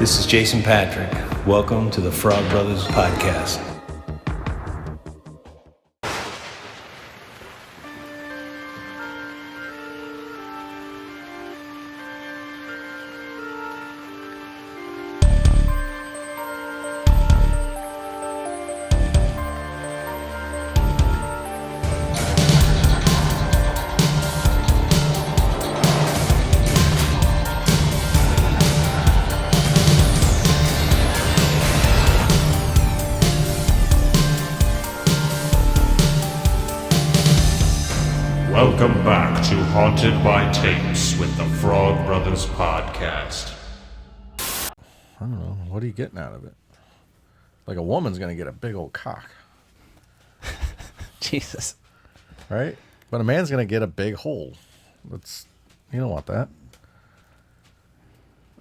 This is Jason Patrick. Welcome to the Frog Brothers Podcast. Welcome back to Haunted by Tapes with the Frog Brothers Podcast. I don't know. What are you getting out of it? Like a woman's going to get a big old cock. Jesus. Right? But a man's going to get a big hole. You don't want that.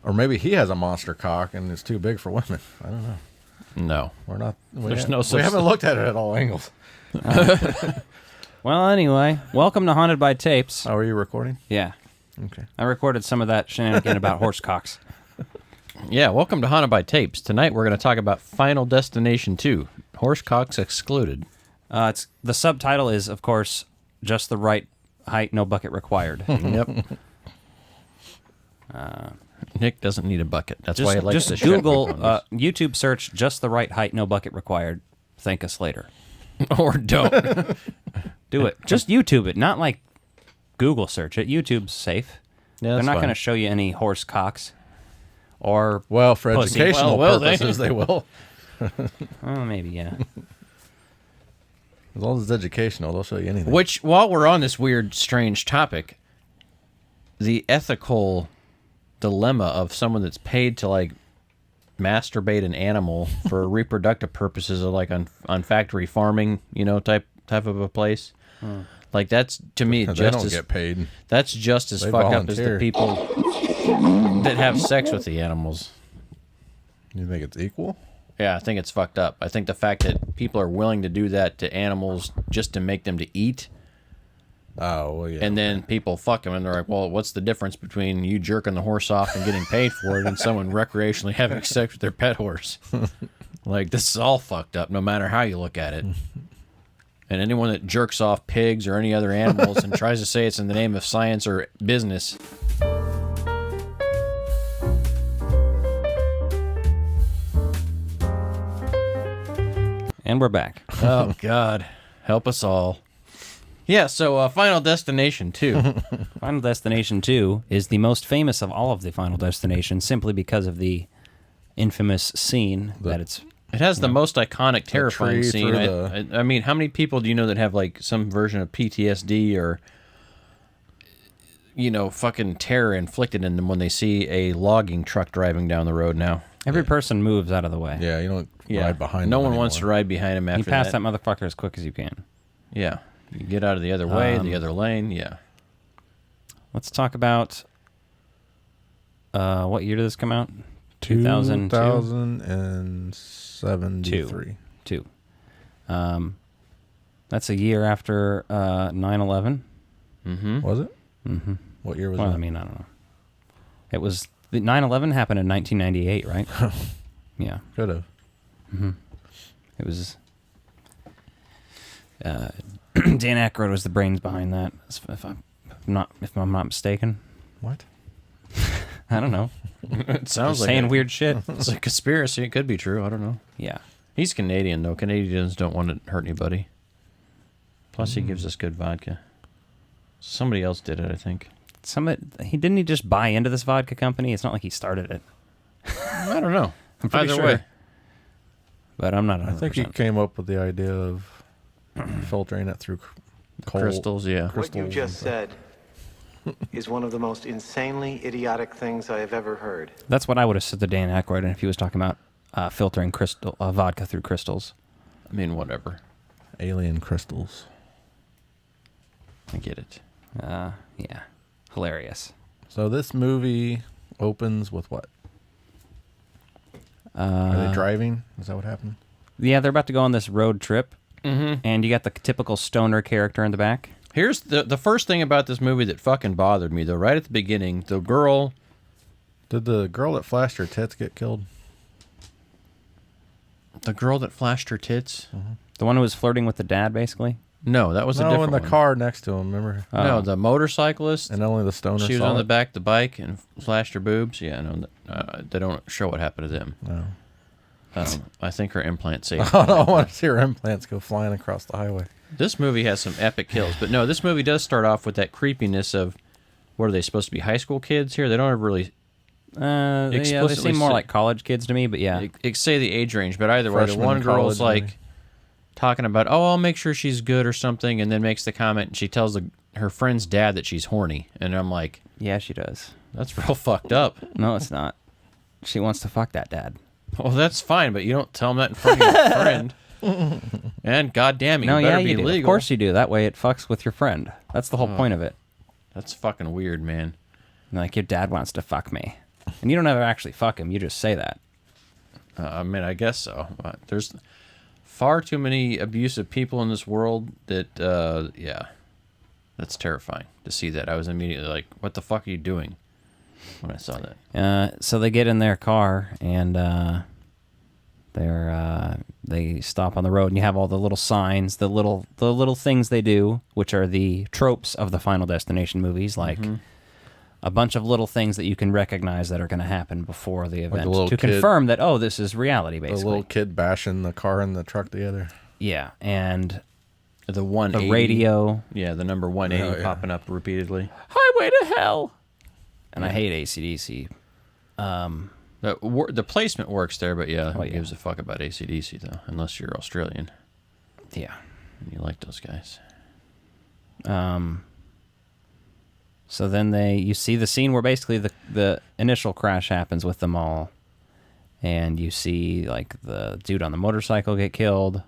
Or maybe he has a monster cock and it's too big for women. I don't know. No. We're not. We haven't looked at it at all angles. Well, anyway, welcome to Haunted by Tapes. Oh, are you recording? Yeah. Okay. I recorded some of that shenanigan about horse cocks. Yeah, welcome to Haunted by Tapes. Tonight we're going to talk about Final Destination 2, Horsecocks Excluded. The subtitle is, of course, Just the Right Height, No Bucket Required. Yep. Nick doesn't need a bucket. That's why he likes to just Google, YouTube search, Just the Right Height, No Bucket Required. Thank us later. Or don't. Do it. Just YouTube it, not like Google search it. YouTube's safe. Yeah, They're not fine. going to show you any horse cocks or Well, for pussy. educational Well, will they? purposes, they will. Oh, maybe, yeah. As long as it's educational, they'll show you anything. Which, while we're on this weird, strange topic, the ethical dilemma of someone that's paid to, like, masturbate an animal for reproductive purposes, or like on factory farming, type of a place. Like, that's, to me, they just don't as get paid. that's just as They fucked up as the volunteer. people that have sex with the animals. You think it's equal? Yeah, I think it's fucked up. I think the fact that people are willing to do that to animals just to make them to eat, Oh, well, yeah. and then people fuck them, and they're like, well, what's the difference between you jerking the horse off and getting paid for it and someone recreationally having sex with their pet horse? Like, this is all fucked up, no matter how you look at it. And anyone that jerks off pigs or any other animals and tries to say it's in the name of science or business. And we're back. Oh, God. Help us all. Yeah, so Final Destination 2. Final Destination 2 is the most famous of all of the Final Destinations simply because of the infamous scene that it's... It has the most iconic, terrifying tree scene. through I mean, how many people do you know that have, like, some version of PTSD or, fucking terror inflicted in them when they see a logging truck driving down the road now? Every person moves out of the way. Yeah, you don't Yeah. ride behind No them one wants to anymore. ride behind him You after pass that. that motherfucker as quick as you can. Yeah. You get out of the other way, the other lane, yeah. Let's talk about... what year did this come out? 2002? 2073. Two. That's a year after 9/11. Was it? Mm-hmm. What year was Well, that? I mean, I don't know. It was... The 9/11 happened in 1998, right? Yeah. Could have. It was... Dan Aykroyd was the brains behind that, if I'm not mistaken. What? I don't know. It sounds Just like saying a, weird shit. It's a conspiracy. It could be true. I don't know. Yeah. He's Canadian, though. Canadians don't want to hurt anybody. Plus, he gives us good vodka. Somebody else did it, I think. He didn't just buy into this vodka company? It's not like he started it. I don't know. I'm pretty Either sure. way. But I'm not 100%. I think he came up with the idea of filtering it through coal. Crystals, yeah. What you Crystals just and said is one of the most insanely idiotic things I have ever heard. That's what I would have said to Dan Aykroyd if he was talking about filtering vodka through crystals. I mean, whatever. alien crystals. I get it. Yeah. Hilarious. So this movie opens with what? Are they driving? Is that what happened? Yeah, they're about to go on this road trip. And you got the typical stoner character in the back. Here's the first thing about this movie that fucking bothered me, though. Right at the beginning, the girl Did the girl that flashed her tits get killed? The girl that flashed her tits? The one who was flirting with the dad, basically? No, that was a No, different in the one. car next to him. Remember? No, the motorcyclist. And only the stoner. She was saw on the it? back of the bike and flashed her boobs. Yeah, no, they don't show what happened to them. No. I think her implant saved. I don't want to see her implants go flying across the highway. This movie has some epic kills, but no, this movie does start off with that creepiness of what are they supposed to be, high school kids here? They don't ever really Yeah, they explicitly seem more say- like college kids to me, but yeah. say the age range, but either way, the Freshman one girl's college, like maybe. talking about, oh, I'll make sure she's good or something, and then makes the comment, and she tells her friend's dad that she's horny, and I'm like, Yeah, she does. that's real fucked up. No, it's not. She wants to fuck that dad. Well, that's fine, but you don't tell him that in front of your friend. And goddamn it, No, you better yeah, be you do. legal. Of course you do. That way it fucks with your friend. That's the whole point of it. That's fucking weird, man. Like, your dad wants to fuck me. And you don't ever actually fuck him. You just say that. I mean, I guess so. But there's far too many abusive people in this world that, yeah, that's terrifying to see that. I was immediately like, what the fuck are you doing when I saw that? So they get in their car and they stop on the road, and you have all the little signs, the little things they do, which are the tropes of the Final Destination movies, like a bunch of little things that you can recognize that are going to happen before the event little to kid- confirm that, oh, this is reality, The basically. little kid bashing the car and the truck together. Yeah, and The 180. the radio, Yeah, the number 180 Oh, yeah. popping up repeatedly. Highway to Hell. And I hate AC/DC. The placement works there, but yeah, who yeah. gives a fuck about AC/DC, though? Unless you're Australian Yeah. and you like those guys. So then you see the scene where basically the initial crash happens with them all, and you see like the dude on the motorcycle get killed,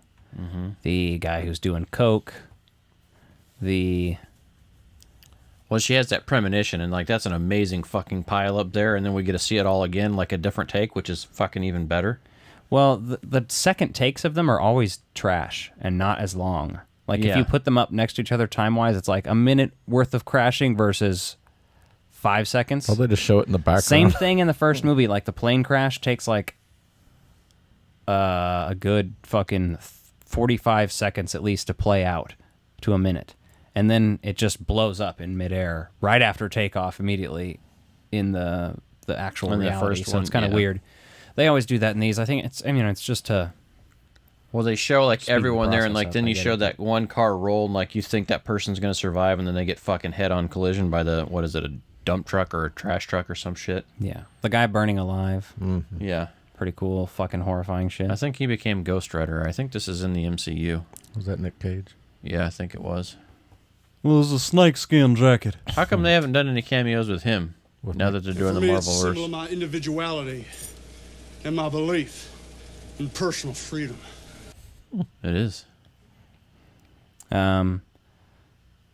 the guy who's doing coke, Well, she has that premonition, and like that's an amazing fucking pile up there, and then we get to see it all again, like a different take, which is fucking even better. well, the second takes of them are always trash and not as long. Like if Yeah. you put them up next to each other time wise, it's like a minute worth of crashing versus 5 seconds. Oh, they just show it in the background. Same thing in the first movie. Like the plane crash takes like a good fucking 45 seconds at least to play out to a minute. And then it just blows up in midair right after takeoff immediately in the actual In the reality. first So one, it's kind of yeah. weird. They always do that in these. I think it's just to Well, they show like the everyone there, and process like up, then I you get show it. that one car roll, and like you think that person's gonna survive, and then they get fucking head-on collision by the what is it, a dump truck or a trash truck or some shit. yeah. The guy burning alive. Yeah, Pretty cool, fucking horrifying shit. I think he became Ghost Rider. I think this is in the MCU. Was that Nick Cage? Yeah, I think it was. Well, it's a snakeskin jacket. How come they haven't done any cameos with him now that they're doing For the me, it's a symbol Marvelverse? of my individuality and my belief in personal freedom. It is.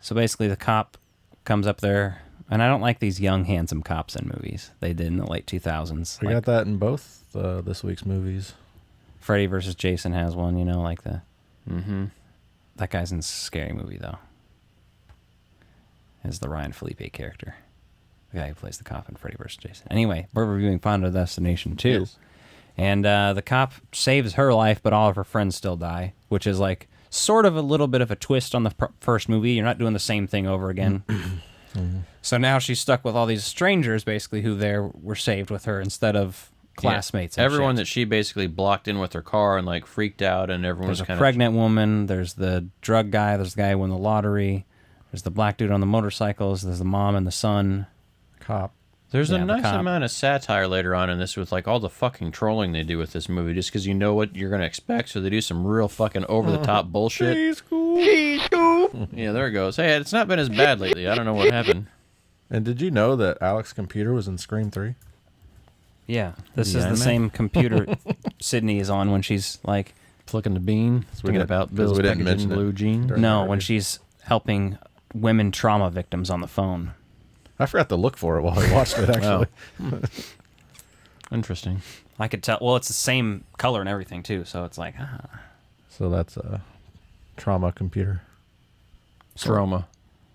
So basically, the cop comes up there, and I don't like these young, handsome cops in movies. They did in the late 2000s. We Like got that in both this week's movies. Freddy versus Jason has one, you know, like the. Mm-hmm. That guy's in a scary movie though. As the Ryan Felipe character, the guy who plays the cop in Freddy versus Jason. Anyway, we're reviewing Final Destination 2. Yes. And the cop saves her life, but all of her friends still die, which is like sort of a little bit of a twist on the first movie. You're not doing the same thing over again. So now she's stuck with all these strangers, basically, who were saved with her instead of classmates. Yeah. And Everyone shit. that she basically blocked in with her car and like freaked out, and everyone There's was a kind pregnant woman. There's the drug guy. There's the guy who won the lottery. There's the black dude on the motorcycles. There's the mom and the son. Cop. There's a the nice cop. amount of satire later on in this with like all the fucking trolling they do with this movie, just because you know what you're gonna expect. So they do some real fucking over the top bullshit. Yeah, there it goes. Hey, it's not been as bad lately. I don't know what happened. And did you know that Alex Computer was in Scream 3? Yeah, this Yeah, is the man. same computer Sydney is on when she's like, Flicking the bean, thinking didn't- about 'cause Bill's we didn't packaging mention it blue jeans. during- no, already. when she's helping women trauma victims on the phone. I forgot to look for it while I watched it, actually. Interesting. I could tell. Well, it's the same color and everything too, so it's like, So that's a trauma computer. Trauma.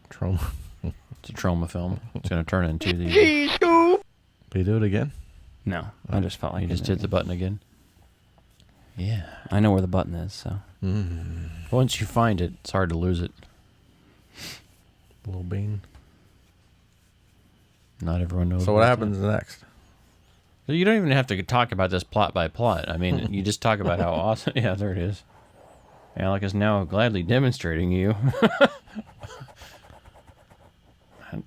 Trauma. It's a trauma film. It's gonna turn into the Can you do it again? No, I just felt like You just it. hit the button again. Yeah. I know where the button is, so. Once you find it, it's hard to lose it. Little bean. Not everyone knows. So what about happens next? that. You don't even have to talk about this plot by plot. I mean, you just talk about how awesome. Yeah, there it is. Alec is now gladly demonstrating you.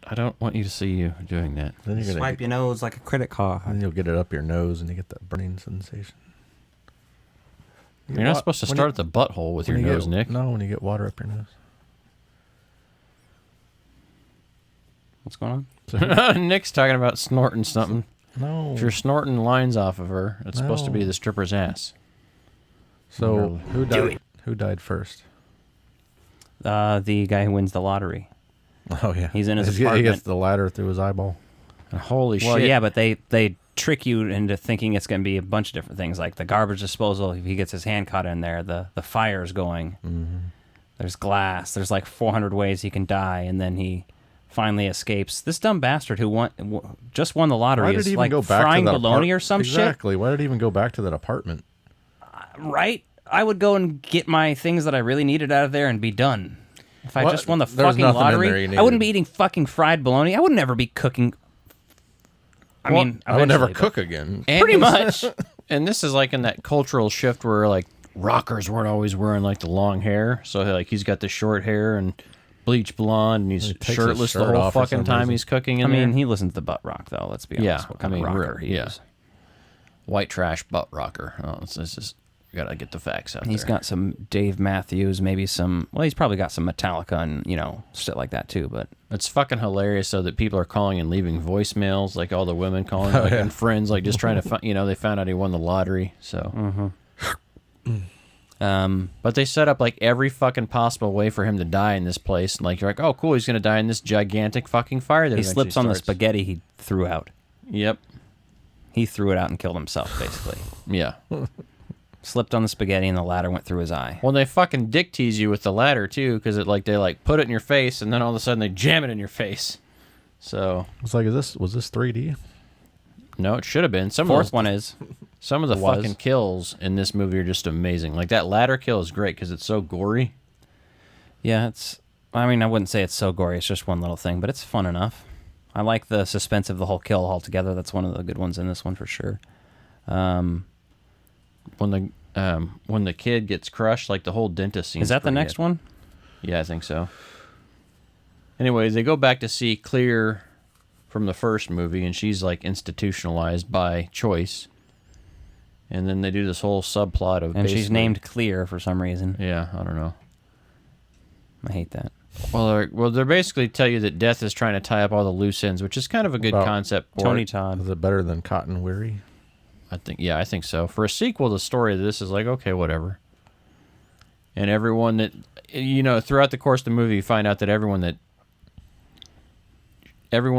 I don't want you to see you doing that. Then you're gonna Swipe your nose like a credit card. then you'll get it up your nose and you get that burning sensation. You're not supposed to start at the butthole with your nose, Nick. No, when you get water up your nose. What's going on? Nick's talking about snorting something. No. If you're snorting lines off of her, it's supposed to be No. the stripper's ass. So who died? Who died first? The guy who wins the lottery. Oh yeah, He's in his He apartment. gets the ladder through his eyeball. And holy Well, shit. yeah, but they trick you into thinking it's going to be a bunch of different things, like the garbage disposal. If he gets his hand caught in there, the fire's going. Mm-hmm. There's glass. There's like 400 ways he can die, and then he finally escapes. This dumb bastard who just won the lottery Why did is he even like go back frying to that bologna or some shit. Exactly. Why did he even go back to that apartment? Right? I would go and get my things that I really needed out of there and be done. If I What? just won the There's fucking nothing in there lottery, you I wouldn't needed. be eating fucking fried bologna. I would never be cooking. I mean, I would never eventually, but- cook again. And Pretty this- much. And this is like in that cultural shift where like rockers weren't always wearing like the long hair. So like he's got the short hair and bleach blonde and he's He takes his shirtless the shirt whole off for fucking some time reason. he's cooking I in mean, there. he listens to butt rock though. Let's be honest. Yeah, What kind I mean, of rocker real- he yeah. is. White trash butt rocker. Oh, it's just we gotta get the facts out He's there. got some Dave Matthews, maybe some. Well, he's probably got some Metallica and shit like that too. But It's fucking hilarious though that people are calling and leaving voicemails, like all the women calling, like, and friends, like just trying to, they found out he won the lottery. So, but they set up like every fucking possible way for him to die in this place, and like you're like, oh cool, he's gonna die in this gigantic fucking fire that he eventually slips on the starts. spaghetti he threw out. Yep. He threw it out and killed himself, basically. Yeah. Slipped on the spaghetti and the ladder went through his eye. Well, they fucking dick tease you with the ladder too, because they put it in your face, and then all of a sudden they jam it in your face. So It's like, was this 3D? no, it should have been. Fourth one is. Some of the was. fucking kills in this movie are just amazing. Like that ladder kill is great because it's so gory. Yeah, I mean, I wouldn't say it's so gory. It's just one little thing, but it's fun enough. I like the suspense of the whole kill altogether. That's one of the good ones in this one for sure. When the kid gets crushed, like the whole dentist scene. Is that the next one? Yeah, I think so. Anyways, they go back to see Clear from the first movie, and she's like institutionalized by choice. And then they do this whole subplot of And she's basically- named Clear for some reason. Yeah, I don't know. I hate that. Well, they basically tell you that death is trying to tie up all the loose ends, which is kind of a good About concept. For Tony it. Todd. Is it better than Cotton Weary? I think so. For a sequel, the story of this is like, okay, whatever. And everyone that, throughout the course of the movie, you find out that everyone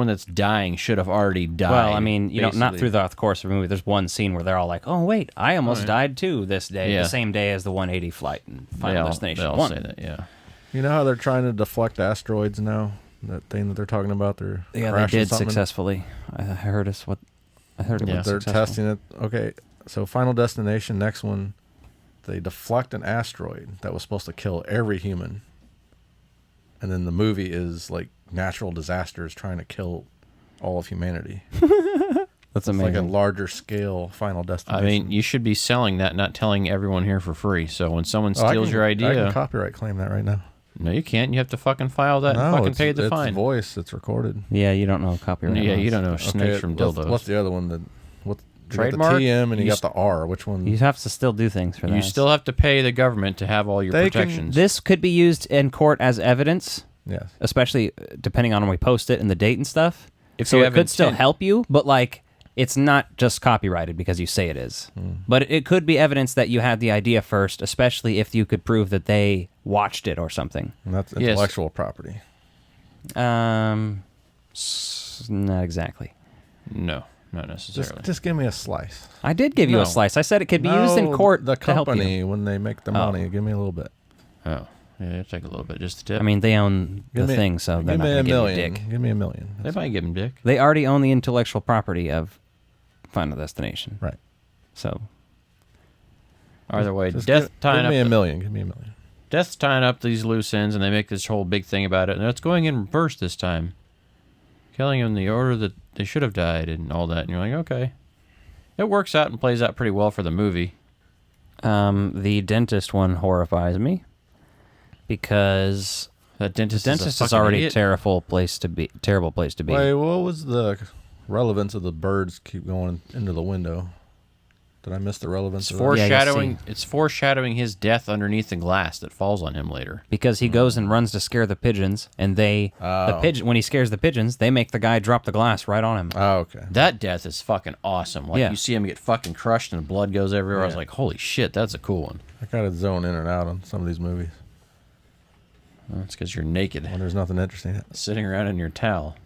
that's dying should have already died. Well, I mean, not basically. through the course of the movie. There's one scene where they're all like, "Oh wait, I almost died too this day, Yeah. the same day as the 180 flight and They Final all Destination 1." say that, yeah. You know how they're trying to deflect asteroids now? That thing that they're talking about, they're Yeah, they crashing did something? successfully. I heard it Yeah. was They're successful. testing it. Okay, so Final Destination, next one, they deflect an asteroid that was supposed to kill every human. And then the movie is like natural disasters trying to kill all of humanity. That's It's like a amazing. larger scale Final I Destination. mean, you should be selling that, not telling everyone here for free. So when someone Oh, I steals can- your I can idea, copyright claim that right now. no, you can't. You have to fucking file that and fucking pay the it's fine. voice. It's recorded. Yeah, you don't know copyright. Yeah, laws. you don't know snakes from what's- dildos. What's the other one? What Trademark? You got the TM and you You got the R. Which one? You have to still do things for that. You still have to pay the government to have all your They can- protections. This could be used in court as evidence, Yes. especially depending on when we post it and the date and stuff. If So you it have could still intent. help you, but like it's not just copyrighted because you say it is. But it could be evidence that you had the idea first, especially if you could prove that they watched it or something. And that's Yes. intellectual property. Not exactly. No, not necessarily. Just give me a slice. I did give you No. a slice. I said it could be used in court The to help you. company when they make the money, give me a little bit. Oh, Yeah, take a little bit, just a tip. I mean, they own the Give me- thing, so they're give not me going a to give you million. dick. Give me a million. they might give him dick. They already own the intellectual property of Final Destination. Right. So Either way, Just Death give tying me a up million. Give me a million. Death's tying up these loose ends, and they make this whole big thing about it. And it's going in reverse this time, killing him in the order that they should have died, and all that. And you're like, okay, it works out and plays out pretty well for the movie. the dentist one horrifies me because That dentist, dentist is, a is already a idiot. terrible place to be. Terrible place to be. Wait, what was the relevance of the birds keep going into the window? Did I miss the relevance It's of that? foreshadowing. Yeah, It's foreshadowing his death underneath the glass that falls on him later. Because he goes and runs to scare the pigeons, and the pigeon when he scares the pigeons, they make the guy drop the glass right on him. Oh, okay. That death is fucking awesome. Like Yeah. you see him get fucking crushed and the blood goes everywhere. I was Yeah. like, holy shit, that's a cool one. I gotta zone in and out on some of these movies That's because you're naked, when there's nothing interesting. sitting around in your towel,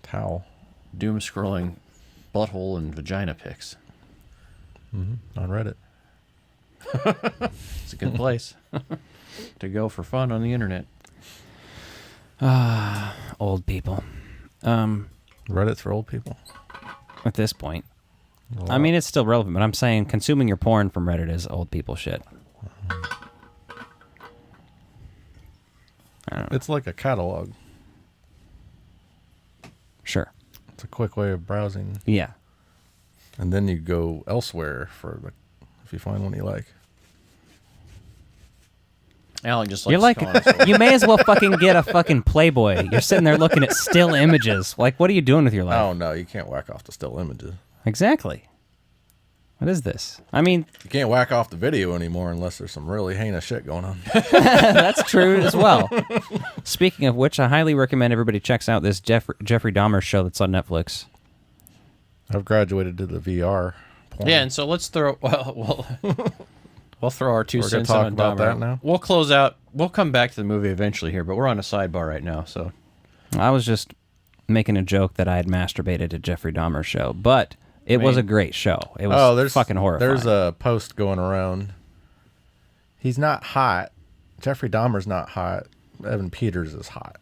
Towel doom scrolling butthole and vagina pics. on Reddit. It's a good place to go for fun on the internet. Old people. Reddit's for old people. At this point, I mean, it's still relevant, but I'm saying consuming your porn from Reddit is old people shit. It's like a catalog. Sure. It's a quick way of browsing, Yeah. and then you go elsewhere if you find one you like. Alan just likes You're like, calling us old. you may as well fucking get a fucking Playboy. You're sitting there looking at still images. Like, what are you doing with your life? Oh no, you can't whack off the still images. Exactly. What is this? I mean, You can't whack off the video anymore unless there's some really heinous shit going on. that's true as well. Speaking of which, I highly recommend everybody checks out this Jeffrey Dahmer show that's on Netflix. I've graduated to the VR. Porn. Yeah, and so let's throw. We'll throw our 2 We're gonna cents talk on about Dahmer. that now? We'll close out. We'll come back to the movie eventually here, but we're on a sidebar right now. So I was just making a joke that I had masturbated to Jeffrey Dahmer's show, but it was a great show. It was there's fucking horrifying. There's a post going around. He's not hot. Jeffrey Dahmer's not hot. Evan Peters is hot.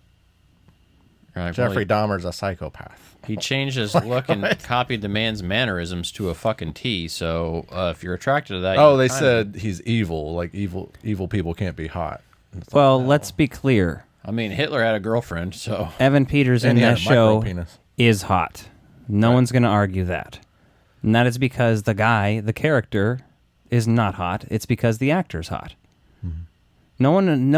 Jeffrey Dahmer's a psychopath. He changed his look and copied the man's mannerisms to a fucking T. So if you're attracted to that, Oh, you they kind said he's evil. Like evil people can't be hot. And it's like, Well, no. let's be clear. I mean, Hitler had a girlfriend, so Evan Peters And in he had that a micro show penis. is hot. No one's going to argue that. And that is because the guy, the character, is not hot. It's because the actor's hot. No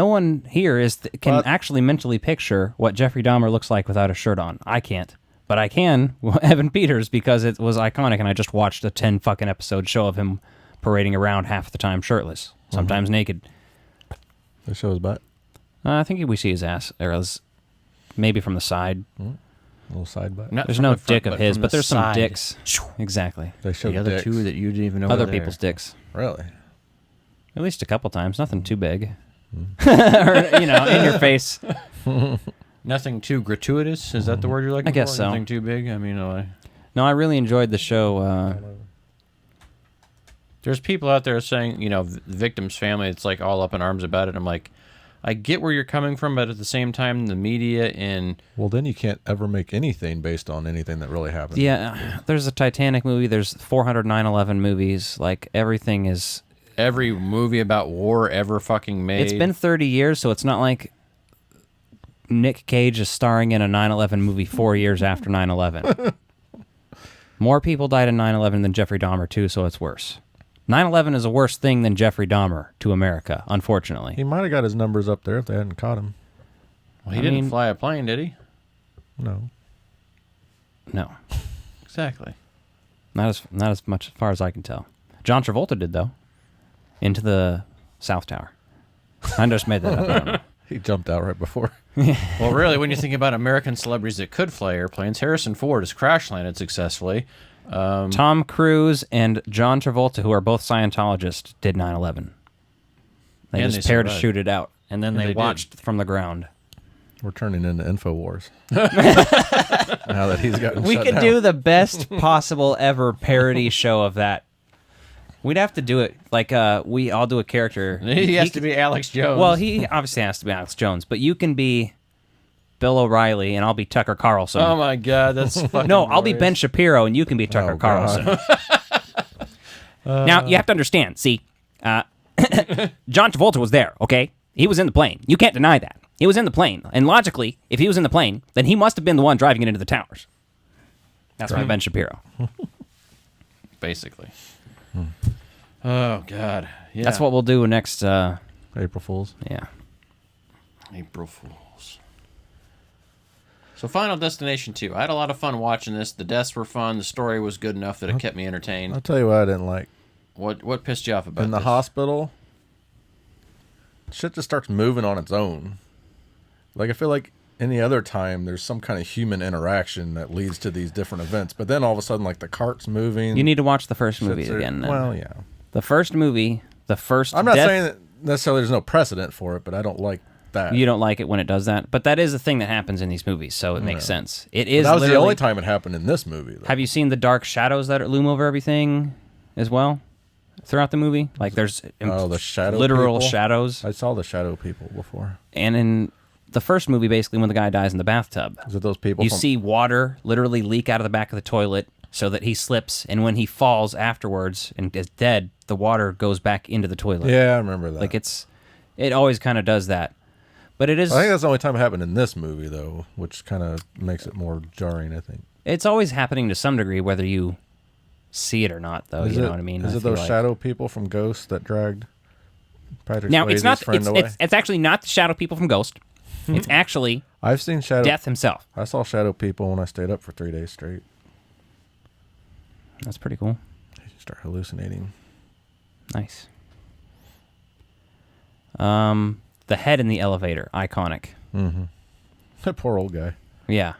one here can But- actually mentally picture what Jeffrey Dahmer looks like without a shirt on. I can't. But I can, Evan Peters, because it was iconic, and I just watched a 10 fucking episode show of him parading around half the time shirtless, sometimes naked. The show's butt. I think we see his ass, or maybe from the side. A little side butt. not There's from no the front, dick of his, from but the there's some side. dicks. Exactly. They showed The other dicks. two that you didn't even know. Other were there. people's dicks. Really? At least a couple times. Nothing too big. Or, in your face. Nothing too gratuitous. Is that the word you're looking for? I guess so. Nothing too big. I mean, No, I really enjoyed the show. there's people out there saying, the victim's family, it's like all up in arms about it. I'm like, I get where you're coming from, but at the same time, the media and Well, then you can't ever make anything based on anything that really happened. Yeah, there's a Titanic movie. There's 400 9/11 movies. Like, everything is... every movie about war ever fucking made. It's been 30 years, so it's not like Nick Cage is starring in a 9/11 movie 4 years after 9/11. More people died in 9/11 than Jeffrey Dahmer, too, so it's worse. 9/11 is a worse thing than Jeffrey Dahmer to America, unfortunately. He might have got his numbers up there if they hadn't caught him. Well, he I didn't mean- fly a plane, did he? No. No, Exactly. not as much as far as I can tell. John Travolta did, though. Into the South Tower. I just made that up. I don't know. He jumped out right before. Well, really, when you think about American celebrities that could fly airplanes, Harrison Ford has crash landed successfully. Tom Cruise and John Travolta, who are both Scientologists, did 9/11. They And just they survived. parachuted out, and then And they they did. watched from the ground. We're turning into InfoWars. now that he's gotten We shut could down. do the best possible ever parody show of that. We'd have to do it like we all do a character. He has to be Alex Jones. Well, he obviously has to be Alex Jones, but you can be Bill O'Reilly and I'll be Tucker Carlson. Oh my God, that's fucking. No, I'll be glorious. Ben Shapiro and you can be Tucker Oh, Carlson. God. Now you have to understand. See, John Travolta was there. Okay, he was in the plane. You can't deny that he was in the plane. And logically, if he was in the plane, then he must have been the one driving it into the towers. That's my Ben Shapiro. Basically. Oh God. Yeah. That's what we'll do next. April Fools. Yeah. April Fools. So Final Destination 2. I had a lot of fun watching this. The deaths were fun. The story was good enough that it kept me entertained. I'll tell you what I didn't like. What pissed you off about In the this? hospital, shit just starts moving on its own. Like, I feel like any other time there's some kind of human interaction that leads to these different events, but then all of a sudden, like, the cart's moving. You need to watch the first shit's movie there- again. Then. Well, yeah. The first movie, the first. I'm not death- saying that necessarily there's no precedent for it, but I don't like that. You don't like it when it does that, but that is a thing that happens in these movies, so it makes sense. It is. That was the literally- only time it happened in this movie, though. Have you seen the dark shadows that loom over everything, as well, throughout the movie? Like there's the shadow literal people? shadows, I saw the shadow people before. and in the first movie, basically when the guy dies in the bathtub, Is it those people you from... see water literally leak out of the back of the toilet so that he slips, and when he falls afterwards and is dead, the water goes back into the toilet. Yeah, I remember that. Like it always kind of does that. But it is. I think that's the only time it happened in this movie, though, which kind of makes it more jarring, I think. It's always happening to some degree, whether you see it or not, though. You know what I mean? Is I it feel those like- shadow people from Ghost that dragged Patrick Now it's Swayze's not. friend away? It's actually not the shadow people from Ghost. It's actually I've seen shadow. Death himself. I saw shadow people when I stayed up for 3 days straight. That's pretty cool. You start hallucinating. Nice. The head in the elevator, iconic. That poor old guy. Yeah.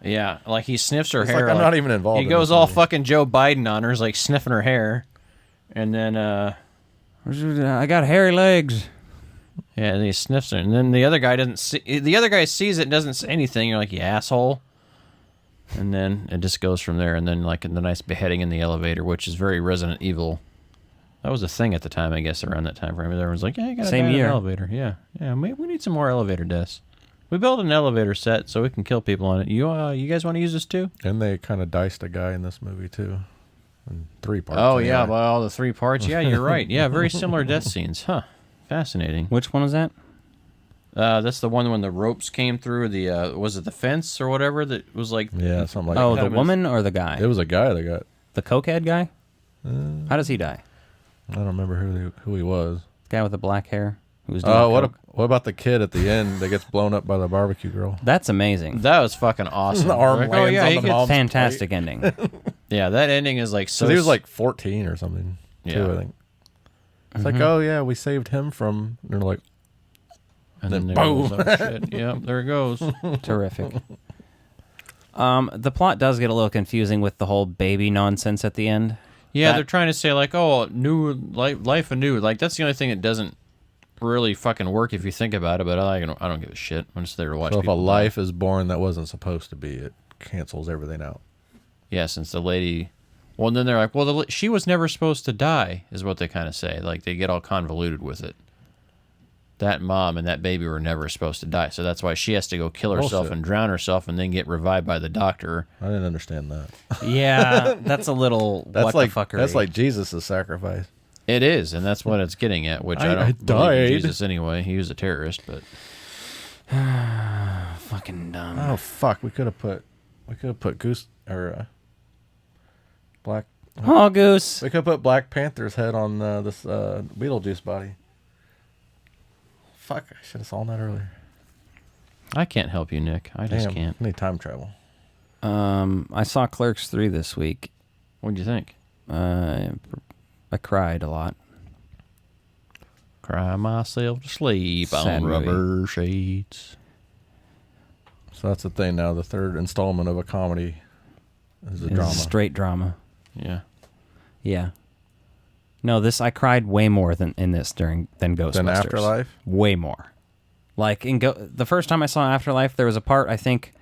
Yeah, like he sniffs her It's hair. like I'm not even involved He in goes this all movie. fucking Joe Biden on her, is like sniffing her hair, and then I got hairy legs. yeah, and he sniffs her, and then the other guy doesn't see. The other guy sees it, and doesn't say anything. You're like, you asshole. And then it just goes from there, and then like the nice beheading in the elevator, which is very Resident Evil. That was a thing at the time, I guess, around that time frame. Everyone's like, yeah, you got to Same die in year. an elevator. Yeah, we need some more elevator deaths. We built an elevator set so we can kill people on it. You guys want to use this too? And they kind of diced a guy in this movie, too. In 3 parts. Oh anyway. yeah, by all the 3 parts. Yeah, you're right. Yeah, very similar death scenes. Huh. Fascinating. Which one was that? That's the one when the ropes came through the was it the fence or whatever that was like Yeah, something like Oh, that. the woman or the guy? It was a guy that got... The cokehead guy? How does he die? I don't remember who he was. Guy with the black hair? Who was doing Oh, coke? what about the kid at the end that gets blown up by the barbecue grill? That's amazing. that was fucking awesome. The arm Like, lands yeah, on he the gets- mom's Fantastic ending. yeah, that ending is like so. So he was like 14 or something, too, Yeah. I think. It's like, oh, yeah, we saved him from... And they're like, and then there boom. goes, oh, shit. Yeah, there it goes. Terrific. The plot does get a little confusing with the whole baby nonsense at the end. Yeah, That- they're trying to say like, oh, new life anew. Like that's the only thing that doesn't really fucking work if you think about it. But I don't give a shit. I'm just there to watch. so if a people die. life is born that wasn't supposed to be, it cancels everything out. Yeah, since the lady. Well, and then they're like, well, she was never supposed to die, is what they kind of say. Like they get all convoluted with it. That mom and that baby were never supposed to die, so that's why she has to go kill herself Bullshit. and drown herself, and then get revived by the doctor. I didn't understand that. Yeah, that's a little That's what like the fuckery. that's like Jesus' sacrifice. It is, and that's what it's getting at. Which I I don't believe in died. Jesus anyway. He was a terrorist, but fucking dumb. Oh fuck, we could have put Goose or Black. Oh, Goose. We could have put Black Panther's head on this Beetlejuice body. Fuck, I should have saw that earlier. I can't help you, Nick. I just Damn, can't. I need time travel. I saw Clerks 3 this week. What'd you think? I cried a lot. Cry myself to sleep Sad on movie. rubber sheets. So that's the thing now. The third installment of a comedy is a It's drama. straight drama. Yeah. Yeah. No, I cried way more than in this than Ghostbusters. Than Afterlife? Way more. Like the first time I saw Afterlife, there was a part I think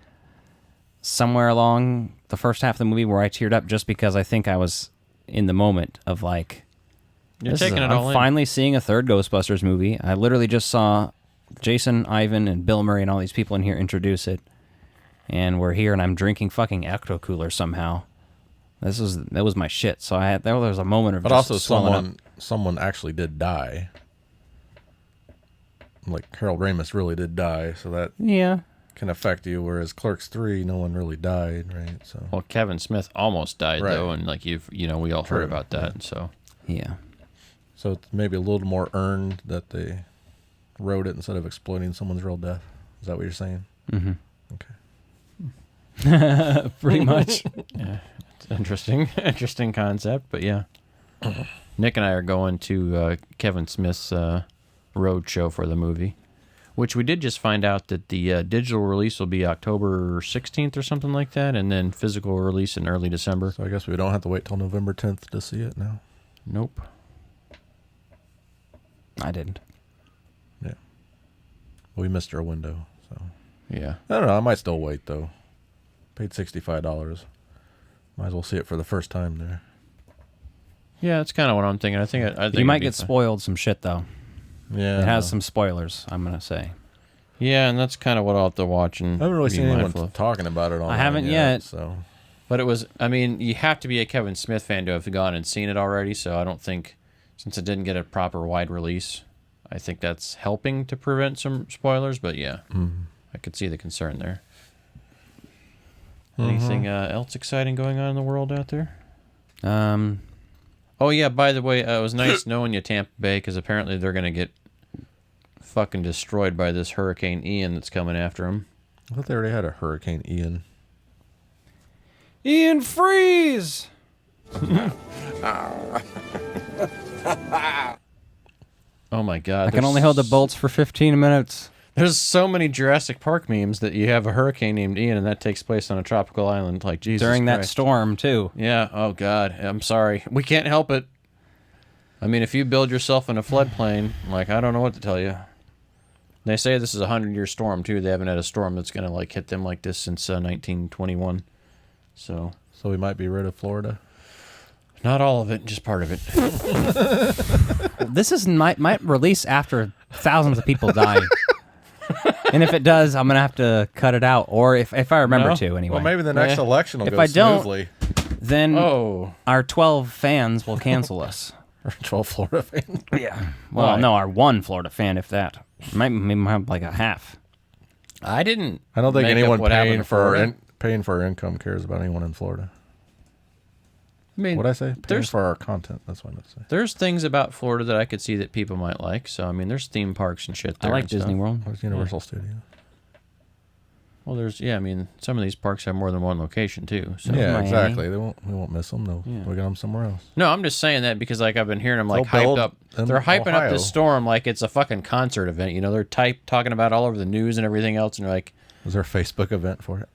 somewhere along the first half of the movie where I teared up just because I think I was in the moment of like You're taking it all I'm in. finally seeing a third Ghostbusters movie. I literally just saw Jason, Ivan, and Bill Murray and all these people in here introduce it. And we're here, and I'm drinking fucking Ecto Cooler somehow. That was my shit. So there was a moment of But just also swelling up. someone actually did die. Like Harold Ramis really did die, so that Yeah. can affect you. Whereas Clerks 3, no one really died, right? So Well, Kevin Smith almost died Right. though, and like we all heard about that. So Yeah. so it's maybe a little more earned that they wrote it instead of exploiting someone's real death. Is that what you're saying? Mm-hmm. Okay. Pretty much. it's interesting concept. But yeah, Nick and I are going to Kevin Smith's road show for the movie, which we did just find out that the digital release will be October 16th or something like that, and then physical release in early December. So I guess we don't have to wait till November 10th to see it now. Nope. I didn't. Yeah. We missed our window, so Yeah. I don't know. I might still wait though. Paid $65. Might as well see it for the first time there. Yeah, that's kind of what I'm thinking. I think You it'd might be get fun. spoiled some shit, though. Yeah. It has some spoilers, I'm going to say. Yeah, and that's kind of what I'll have to watch and I haven't really be seen anyone mindful of. talking about it online. I haven't yet. So But it was, I mean, you have to be a Kevin Smith fan to have gone and seen it already, so I don't think, since it didn't get a proper wide release, I think that's helping to prevent some spoilers, but yeah, I could see the concern there. Anything else exciting going on in the world out there? Oh, yeah, by the way, it was nice knowing you, Tampa Bay, because apparently they're going to get fucking destroyed by this Hurricane Ian that's coming after them. I thought they already had a Hurricane Ian. Ian Freeze! Oh, my God. I can only hold the bolts for 15 minutes. There's so many Jurassic Park memes that you have a hurricane named Ian, and that takes place on a tropical island. Like, Jesus During that Christ. storm, too. Yeah, oh God, I'm sorry. We can't help it. I mean, if you build yourself in a floodplain, like, I don't know what to tell you. They say this is a 100-year storm, too. They haven't had a storm that's going to, like, hit them like this since 1921. So, So we might be rid of Florida. not all of it, just part of it. This might release after thousands of people die. And if it does, I'm going to have to cut it out. Or if I remember No? to, anyway. Well, maybe the next election will If go I don't- smoothly. Then Oh, our 12 fans will cancel us. Or 12 Florida fans. Yeah. Well, Why? no, our one Florida fan, if that. Might maybe have like a half. I didn't. I don't think make up anyone what happened paying to for our Florida. paying for our income cares about anyone in Florida. I mean, What'd I say? Paying there's- for our content. That's what I meant to say. there's things about Florida that I could see that people might like. So, I mean, there's theme parks and shit I there. like and stuff. Disney World. It was Universal Studios. Well, I mean, some of these parks have more than one location, too. So. Yeah, Miami. exactly. We won't miss them. They'll we'll get them somewhere else. No, I'm just saying that because like I've been hearing them like They'll hyped build up. in They're hyping up Ohio. this storm like it's a fucking concert event. You know, they're talking about it all over the news and everything else, and they're like, Was there a Facebook event for it?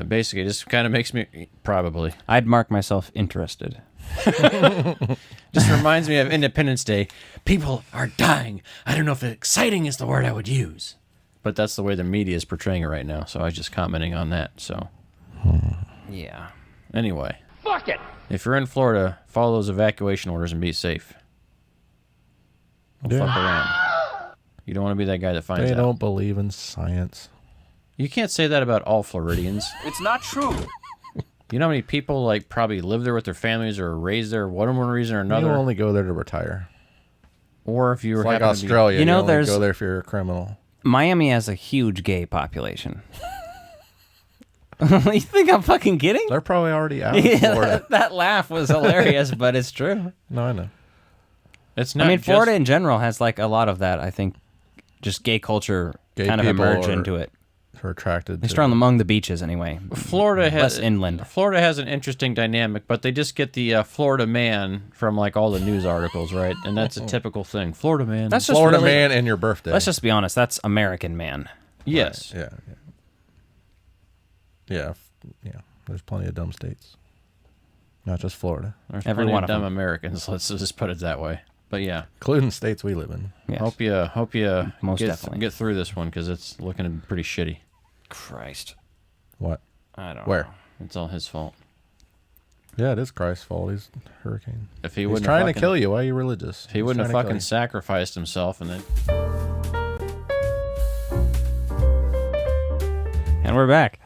basically, it just kind of makes me probably I'd mark myself interested. just reminds me of Independence Day. People are dying. I don't know if exciting is the word I would use, but that's the way the media is portraying it right now. So I was just commenting on that. So Yeah. anyway, fuck it. If you're in Florida, follow those evacuation orders and be safe. Don't fuck around. You don't want to be that guy that finds They out. don't believe in science. You can't say that about all Floridians. It's not true. You know how many people like probably live there with their families or are raised there, one reason or You another. only go there to retire. Or if you were It's like happen to be- Australia. You know, only there's- go there if you're a criminal. Miami has a huge gay population. You think I'm fucking kidding? They're probably already out in Florida. that laugh was hilarious, but it's true. No, I know. It's not. I mean, just- Florida in general has like a lot of that. I think just gay culture Gay kind of people emerged are- into it. Are attracted They're to strong among the beaches anyway. Florida has less inland. Florida has an interesting dynamic, but they just get the Florida man from like all the news articles, right? And that's a typical thing. Florida man. That's just Florida really, man and your birthday. Let's just be honest. That's American man. yes. Yeah. Yeah. There's plenty of dumb states. Not just Florida. There's Every plenty one of of dumb them. Americans. Let's just put it that way. But yeah, Including states we live in. Yes. hope you Most get, definitely. get through this one because it's looking pretty shitty. Christ. What? I don't Where? know. It's all his fault. Yeah, it is Christ's fault. He's a hurricane. If he He's wouldn't trying have to kill you. Why are you religious? If he wouldn't have fucking sacrificed himself and then. And we're back.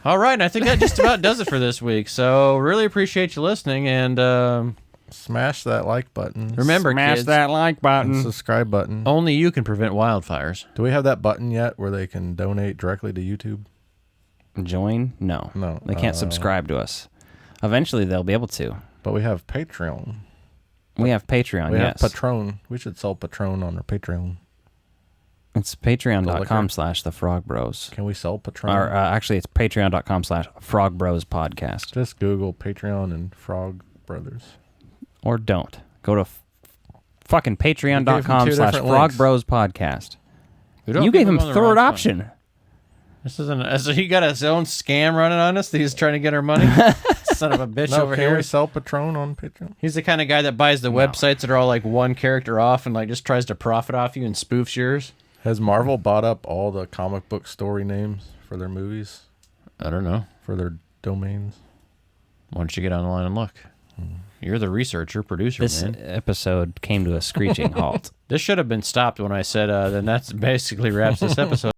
All right, and I think that just about does it for this week. So really appreciate you listening, and Smash that like button. remember, Smash kids, that like And button. subscribe button. only you can prevent wildfires. Do we have that button yet where they can donate directly to YouTube? Join? No. No, They can't subscribe to us. Eventually, they'll be able to. But we have Patreon. We have Patreon, We yes. have Patron. We should sell Patron on our Patreon. It's The patreon.com/thefrogbros. Can we sell Patron? Or actually, it's patreon.com/frogbrospodcast. Just Google Patreon and Frog Brothers. Or don't. Go to fucking You gave him two different links. patreon.com/frogbrospodcast. We don't You give gave him on the third wrong option. phone. This isn't. So he got his own scam running on us. That he's trying to get our money. Son of a bitch No, over can here. we sell Patron on Patreon? He's the kind of guy that buys the websites that are all like one character off and like just tries to profit off you and spoofs yours. Has Marvel bought up all the comic book story names for their movies, I don't know. for their domains? Why don't you get online and look? You're the researcher, producer, This man. episode came to a screeching halt. This should have been stopped when I said, then that's basically wraps this episode